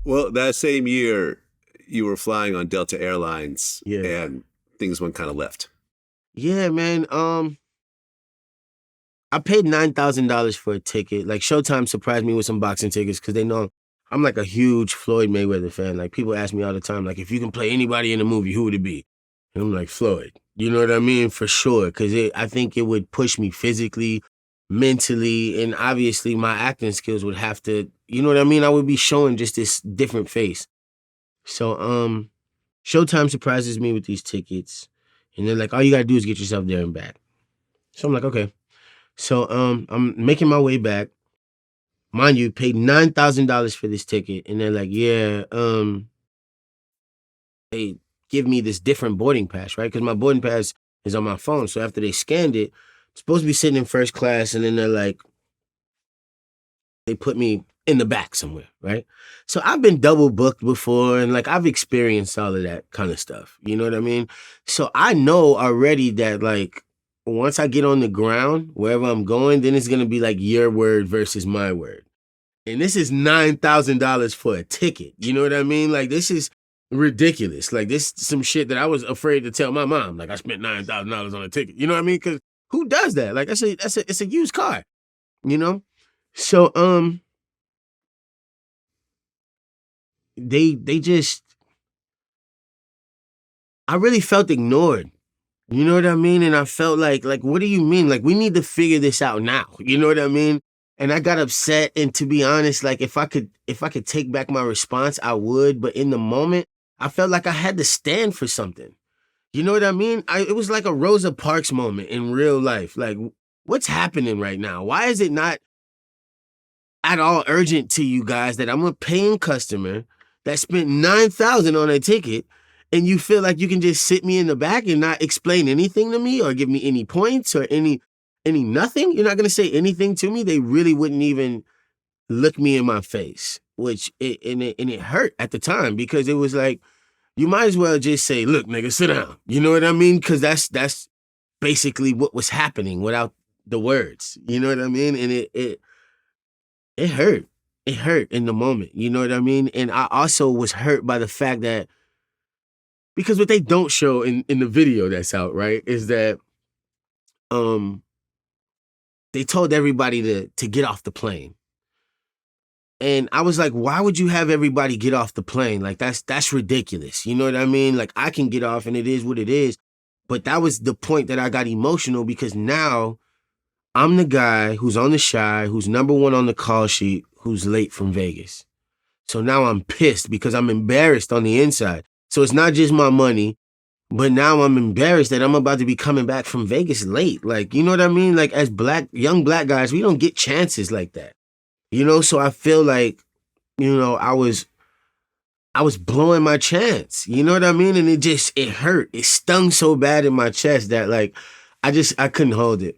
Well, that same year, you were flying on Delta Airlines, Yeah. and things went kind of left. Yeah, man. I paid $9,000 for a ticket. Like Showtime surprised me with some boxing tickets because they know I'm like a huge Floyd Mayweather fan. Like people ask me all the time, like if you can play anybody in a movie, who would it be? And I'm like Floyd. You know what I mean? For sure, because I think it would push me physically, mentally, and obviously my acting skills would have to. You know what I mean? I would be showing just this different face. So Showtime surprises me with these tickets, and they're like, all you gotta do is get yourself there and back. So I'm like, okay. So I'm making my way back. Mind you, paid $9,000 for this ticket, and they're like, yeah, they give me this different boarding pass, right? Because my boarding pass is on my phone. So after they scanned it, I'm supposed to be sitting in first class, and then they're like, they put me in the back somewhere, right? So I've been double booked before, and like I've experienced all of that kind of stuff. You know what I mean? So I know already that like once I get on the ground, wherever I'm going, then it's gonna be like your word versus my word. And this is $9,000 for a ticket. You know what I mean? Like this is ridiculous. Like this is some shit that I was afraid to tell my mom. Like I spent $9,000 on a ticket. You know what I mean? Because who does that? Like it's a used car. You know. So they just I really felt ignored. You know what I mean? And I felt like what do you mean? Like we need to figure this out now. You know what I mean? And I got upset, and to be honest, like if I could take back my response, I would, but in the moment, I felt like I had to stand for something. You know what I mean? It was like a Rosa Parks moment in real life. Like what's happening right now? Why is it not at all urgent to you guys that I'm a paying customer that spent 9,000 on a ticket, and you feel like you can just sit me in the back and not explain anything to me or give me any points or any nothing? You're not gonna say anything to me? They really wouldn't even look me in my face, which it hurt at the time because it was like you might as well just say, "Look, nigga, sit down." You know what I mean? Because that's basically what was happening without the words. You know what I mean? And it hurt. It hurt in the moment. You know what I mean? And I also was hurt by the fact that because what they don't show in the video that's out, right, is that um they told everybody to get off the plane. And I was like, why would you have everybody get off the plane? Like that's ridiculous. You know what I mean? Like I can get off and it is what it is. But that was the point that I got emotional because now I'm the guy who's on the shy, who's number one on the call sheet, who's late from Vegas. So now I'm pissed because I'm embarrassed on the inside. So it's not just my money, but now I'm embarrassed that I'm about to be coming back from Vegas late. Like, you know what I mean? Like as young black guys, we don't get chances like that. You know, so I feel like, I was blowing my chance. You know what I mean? And it hurt. It stung so bad in my chest that like I couldn't hold it.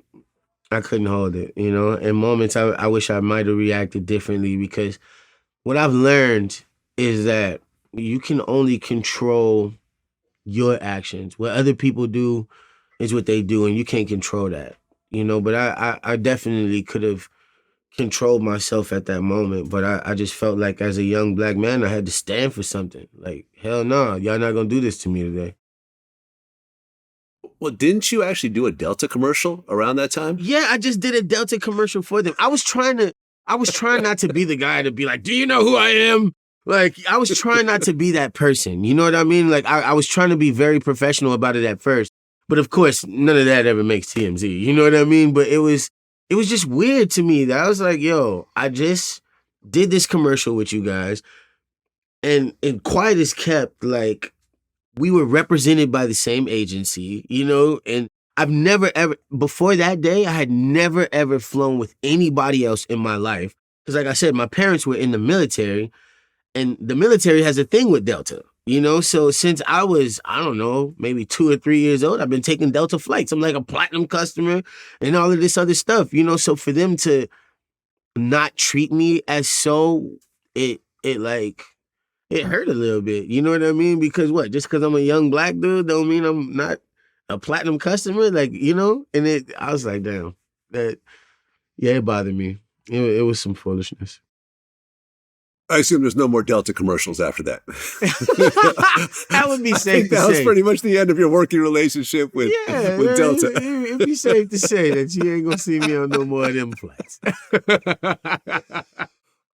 I couldn't hold it, you know? In moments I wish I might have reacted differently because what I've learned is that you can only control your actions. What other people do is what they do, and you can't control that. You know, but I definitely could have controlled myself at that moment. But I just felt like as a young black man, I had to stand for something. Like, hell no, y'all not gonna do this to me today. Well, didn't you actually do a Delta commercial around that time? Yeah, I just did a Delta commercial for them. I was trying not to be the guy to be like, do you know who I am? Like, I was trying not to be that person. You know what I mean? Like, I was trying to be very professional about it at first. But of course, none of that ever makes TMZ. You know what I mean? But it was just weird to me that I was like, yo, I just did this commercial with you guys. And quiet is kept, like, we were represented by the same agency, and I've never ever before that day, I had never ever flown with anybody else in my life. Because like I said, my parents were in the military, and the military has a thing with Delta. So since I was, I don't know, maybe 2 or 3 years old, I've been taking Delta flights. I'm like a platinum customer and all of this other stuff. So for them to not treat me as so, it like it hurt a little bit. You know what I mean? Because what? Just because I'm a young black dude don't mean I'm not a platinum customer. And I was like, damn, that yeah, it bothered me. It was some foolishness. I assume there's no more Delta commercials after that. That would be I safe think to that was say. pretty much the end of your working relationship with Delta. It'd be safe to say that you ain't gonna see me on no more of them flights.